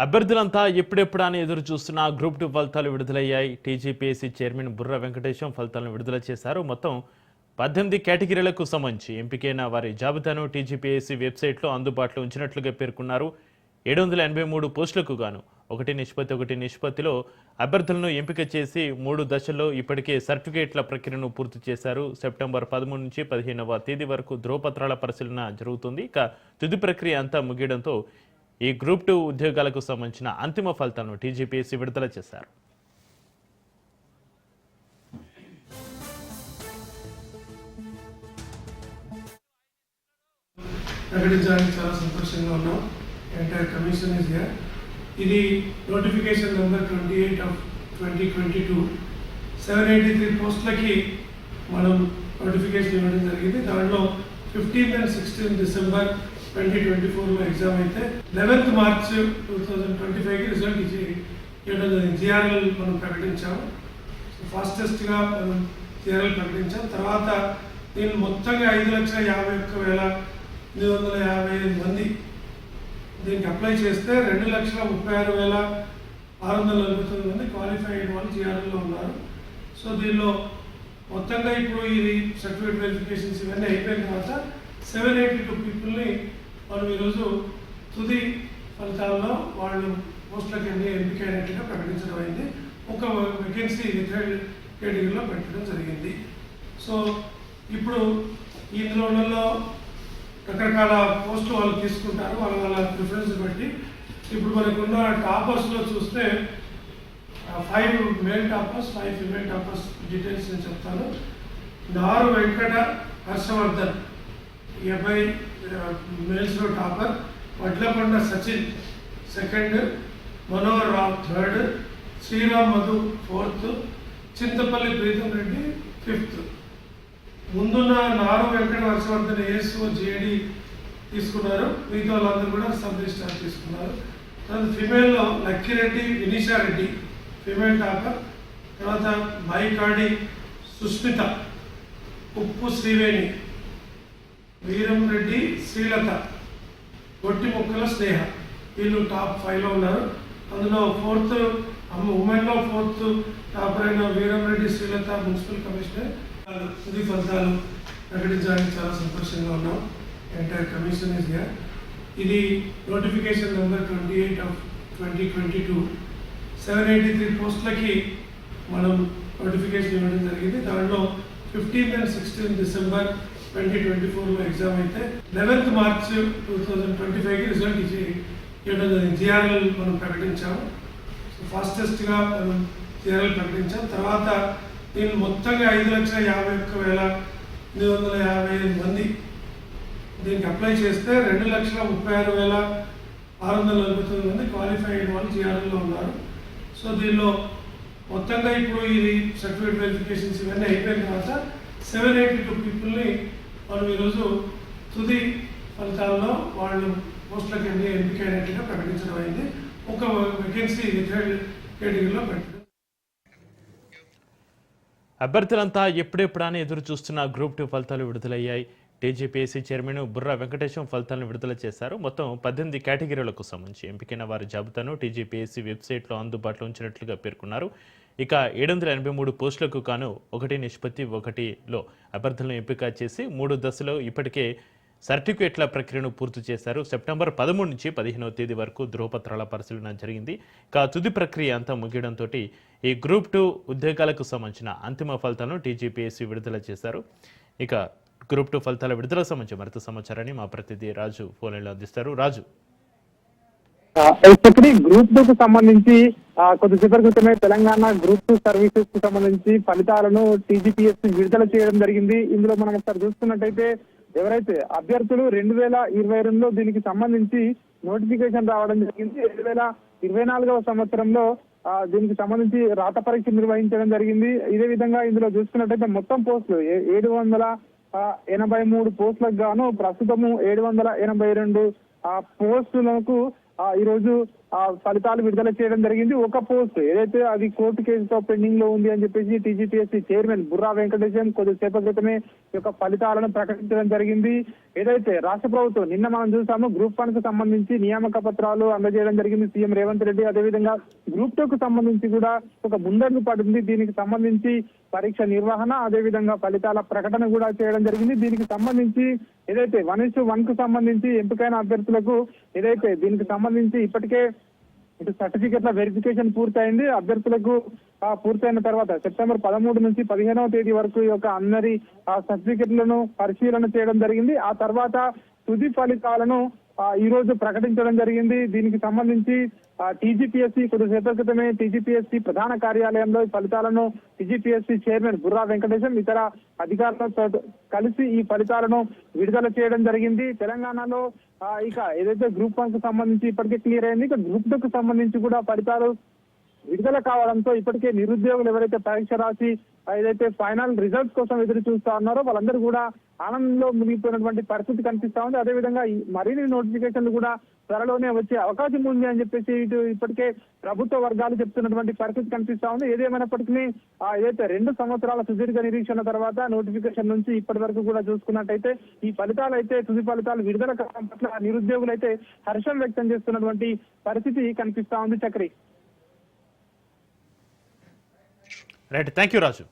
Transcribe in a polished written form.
అభ్యర్థులంతా ఎప్పుడెప్పుడా అని ఎదురు చూస్తున్న గ్రూప్ 2 ఫలితాలు విడుదలయ్యాయి. టీజీపీఎస్సీ చైర్మన్ బుర్ర వెంకటేశం ఫలితాలను విడుదల చేశారు. మొత్తం 18 కేటగిరీలకు సంబంధించి ఎంపికైన వారి జాబితాను టీజీపీఎస్సీ వెబ్సైట్లో అందుబాటులో ఉంచినట్లుగా పేర్కొన్నారు. 783 పోస్టులకు గాను 1:1 నిష్పత్తిలో అభ్యర్థులను ఎంపిక చేసి 3 దశల్లో ఇప్పటికే సర్టిఫికేట్ల ప్రక్రియను పూర్తి చేశారు. సెప్టెంబర్ 13 నుంచి 15వ తేదీ వరకు ధ్రువపత్రాల పరిశీలన జరుగుతుంది. ఇక తుది ప్రక్రియ అంతా ముగియడంతో ఈ గ్రూప్ 2 ఉద్యోగాలకు సంబంధించిన అంతిమ ఫలితాలను టీజీపీఎస్సీ విడుదల చేశారు. ప్రకటించడానికి చాలా సంతోషంగా ఉన్నాం. Entire commission is here. ఇది నోటిఫికేషన్ నెంబర్ 28 ఆఫ్ 2022 783 పోస్టులకి మనం నోటిఫికేషన్ ఇవ్వడం జరిగింది. దాంట్లో 15th and 16th December 2024లో exam అయితే 11th మార్చ్ 2025కి రిజల్ట్ ఇవ్వడం జరిగింది. జిఆర్ఎల్ మనం ప్రకటించాము. ఫాస్టెస్ట్గా మనం జిఆర్ఎల్ ప్రకటించాం. తర్వాత దీన్ని మొత్తంగా 5,51,855 మంది దీనికి అప్లై చేస్తే 2,36,649 మంది క్వాలిఫై అయిన వాళ్ళు జిఆర్ఎల్లో ఉన్నారు. సో దీనిలో మొత్తంగా ఇప్పుడు ఇది సర్టిఫికేట్ వెరిఫికేషన్స్ ఇవన్నీ అయిపోయిన తర్వాత 782 పీపుల్ని మనం ఈరోజు తుది ఫలితాల్లో వాళ్ళు పోస్టులకు అన్ని ఎంపిక అయినట్టుగా ప్రకటించడం అయింది. ఒక వేకెన్సీ రిటైర్డ్ కేటగిరీలో పెట్టడం జరిగింది. సో ఇప్పుడు ఇందులో రకరకాల పోస్టులు వాళ్ళు తీసుకుంటారు, వాళ్ళ ప్రిఫరెన్స్ బట్టి. ఇప్పుడు మనకున్న టాపర్స్లో చూస్తే 5 male toppers, 5 female toppers details నేను చెప్తాను. నారు వెంకట హర్షవర్ధన్ 50 మేల్స్లో topper, Vadlakonda Sachin second, Manohar Rao third, Sriram Madhu fourth, Chintapalli Preetham Reddy fifth. ముందున్న నారు వెంకట హర్షవర్ధన్ ఏఎస్ఓ జేడి తీసుకున్నారు. మిగతా వాళ్ళందరూ కూడా సబ్ రిజిస్ట్రార్ తీసుకున్నారు. తర్వాత ఫిమేల్లో లక్కిరెడ్డి వినీషా రెడ్డి ఫిమేల్ టాపర్. తర్వాత మైకాడి సుష్మిత, ఉప్పు శ్రీవేణి, వీరం రెడ్డి శ్రీలత, గొట్టి ముక్కల స్నేహ, వీళ్ళు టాప్ 5లో ఉన్నారు. అందులో ఫోర్త్ ఉమెన్లో ఫోర్త్ టాపర్ అయిన వీరం రెడ్డి శ్రీలత మున్సిపల్ కమిషనర్. తుది ఫలితాలు ప్రకటించడానికి చాలా సంతోషంగా ఉన్నాం. Entire commission is here. ఇది నోటిఫికేషన్ నెంబర్ 28 ఆఫ్ 2022 783 పోస్టులకి మనం నోటిఫికేషన్ ఇవ్వడం జరిగింది. దాంట్లో 15th and 16th December 2024లో exam అయితే 11th మార్చ్ 2025కి రిజల్ట్ ఇవ్వడం జరిగింది. జిఆర్ఎల్ మనం ప్రకటించాము. ఫాస్టెస్ట్గా మనం జిఆర్ఎల్ ప్రకటించాం. తర్వాత దీన్ని మొత్తంగా 5,51,855 మంది దీనికి అప్లై చేస్తే 2,36,649 మంది క్వాలిఫై అయిన వాళ్ళు జిఆర్ఎల్లో ఉన్నారు. సో దీనిలో మొత్తంగా ఇప్పుడు ఇది సర్టిఫికేట్ వెరిఫికేషన్స్ ఇవన్నీ అయిపోయిన తర్వాత 782 పీపుల్ని మనం ఈరోజు తుది ఫలితాల్లో వాళ్ళు పోస్టులకు అన్ని ఎంపిక అయినట్టుగా ప్రకటించడం అయింది. ఒక వేకెన్సీ రిటైర్డ్ కేటగిరీలో పెట్టడం. అభ్యర్థులంతా ఎప్పుడెప్పుడా అని ఎదురు చూస్తున్న గ్రూప్ 2 ఫలితాలు విడుదలయ్యాయి. టీజీపీఎస్సీ చైర్మన్ బుర్ర వెంకటేశం ఫలితాలను విడుదల చేశారు. మొత్తం 18 కేటగిరీలకు సంబంధించి ఎంపికైన వారి జాబితాను టీజీపీఎస్సీ వెబ్సైట్లో అందుబాటులో ఉంచినట్లుగా పేర్కొన్నారు. ఇక 783 పోస్టులకు గాను 1:1లో అభ్యర్థులను ఎంపిక చేసి 3 దశలో ఇప్పటికే సర్టిఫికేట్ల ప్రక్రియను పూర్తి చేశారు. సెప్టెంబర్ 13 నుంచి 15వ తేదీ వరకు ధ్రువపత్రాల పరిశీలన జరిగింది. ఇక తుది ప్రక్రియ అంతా ముగియడంతో ఈ గ్రూప్ 2 ఉద్యోగాలకు సంబంధించిన అంతిమ ఫలితాలను టీజీపీఎస్సీ విడుదల చేశారు. ఇక గ్రూప్ 2 ఫలితాల విడుదల సంబంధించి మరింత సమాచారాన్ని మా ప్రతినిధి రాజు ఫోన్లో అందిస్తారు. రాజు, గ్రూప్ 2 కు సంబంధించి కొద్దిసేపటి క్రితమే తెలంగాణ గ్రూప్ 2 సర్వీసెస్ కు సంబంధించి ఫలితాలను టీజీపీఎస్సీ విడుదల చేయడం జరిగింది. ఇందులో మనం ఒకసారి చూస్తున్నట్టయితే ఎవరైతే అభ్యర్థులు 2022లో దీనికి సంబంధించి నోటిఫికేషన్ రావడం జరిగింది. 2024వ సంవత్సరంలో దీనికి సంబంధించి రాత పరీక్ష నిర్వహించడం జరిగింది. ఇదే విధంగా ఇందులో చూసుకున్నట్టయితే మొత్తం పోస్టులు 783 పోస్టులకు గాను ప్రస్తుతము 782 పోస్టులకు ఈరోజు ఫలితాలు విడుదల చేయడం జరిగింది. ఒక పోస్ట్ ఏదైతే అది కోర్టు కేసుతో పెండింగ్ లో ఉంది అని చెప్పేసి టీజీపీఎస్సీ చైర్మన్ బుర్రా వెంకటేశం కొద్దిసేపటి క్రితమే ఈ యొక్క ఫలితాలను ప్రకటించడం జరిగింది. ఏదైతే రాష్ట్ర ప్రభుత్వం నిన్న మనం చూసాము గ్రూప్ 1 కు సంబంధించి నియామక పత్రాలు అందజేయడం జరిగింది సీఎం రేవంత్ రెడ్డి. అదేవిధంగా గ్రూప్ 2 కు సంబంధించి కూడా ఒక ముందడుగు పడింది. దీనికి సంబంధించి పరీక్ష నిర్వహణ అదేవిధంగా ఫలితాల ప్రకటన కూడా చేయడం జరిగింది. దీనికి సంబంధించి ఏదైతే 1:1 కు సంబంధించి ఎంపికైన అభ్యర్థులకు ఏదైతే దీనికి సంబంధించి ఇప్పటికే ఇటు సర్టిఫికెట్ల వెరిఫికేషన్ పూర్తయింది. అభ్యర్థులకు పూర్తయిన తర్వాత సెప్టెంబర్ 13 నుంచి 15వ తేదీ వరకు ఈ యొక్క అందరి సర్టిఫికెట్లను పరిశీలన చేయడం జరిగింది. ఆ తర్వాత తుది ఫలితాలను ఈ రోజు ప్రకటించడం జరిగింది. దీనికి సంబంధించి టీజీపీఎస్సీ కొద్దిసేపటి క్రితమే టీజీపీఎస్సీ ప్రధాన కార్యాలయంలో ఈ ఫలితాలను టీజీపీఎస్సీ చైర్మన్ బుర్రా వెంకటేశం ఇతర అధికారులతో కలిసి ఈ ఫలితాలను విడుదల చేయడం జరిగింది. తెలంగాణలో ఇక ఏదైతే గ్రూప్ 1 కు సంబంధించి ఇప్పటికే క్లియర్ అయింది. ఇక గ్రూప్ 2 కు సంబంధించి కూడా ఫలితాలు విడుదల కావడంతో ఇప్పటికే నిరుద్యోగులు ఎవరైతే పరీక్ష రాసి ఏదైతే ఫైనల్ రిజల్ట్స్ కోసం ఎదురు చూస్తా ఉన్నారో వాళ్ళందరూ కూడా ఆనందంలో మునిగిపోయినటువంటి పరిస్థితి కనిపిస్తా ఉంది. అదేవిధంగా మరిన్ని నోటిఫికేషన్లు కూడా త్వరలోనే వచ్చే అవకాశం ఉంది అని చెప్పేసి ఇటు ఇప్పటికే ప్రభుత్వ వర్గాలు చెప్తున్నటువంటి పరిస్థితి కనిపిస్తా ఉంది. ఏదేమైనప్పటికీ ఏదైతే 2 సంవత్సరాల సుదీర్ఘ నిరీక్షణ తర్వాత నోటిఫికేషన్ నుంచి ఇప్పటి వరకు కూడా చూసుకున్నట్టయితే ఈ ఫలితాలు అయితే తుది ఫలితాలు విడుదల కావడం పట్ల నిరుద్యోగులు అయితే హర్షం వ్యక్తం చేస్తున్నటువంటి పరిస్థితి కనిపిస్తా ఉంది. Chakri. Right, thank you Raju.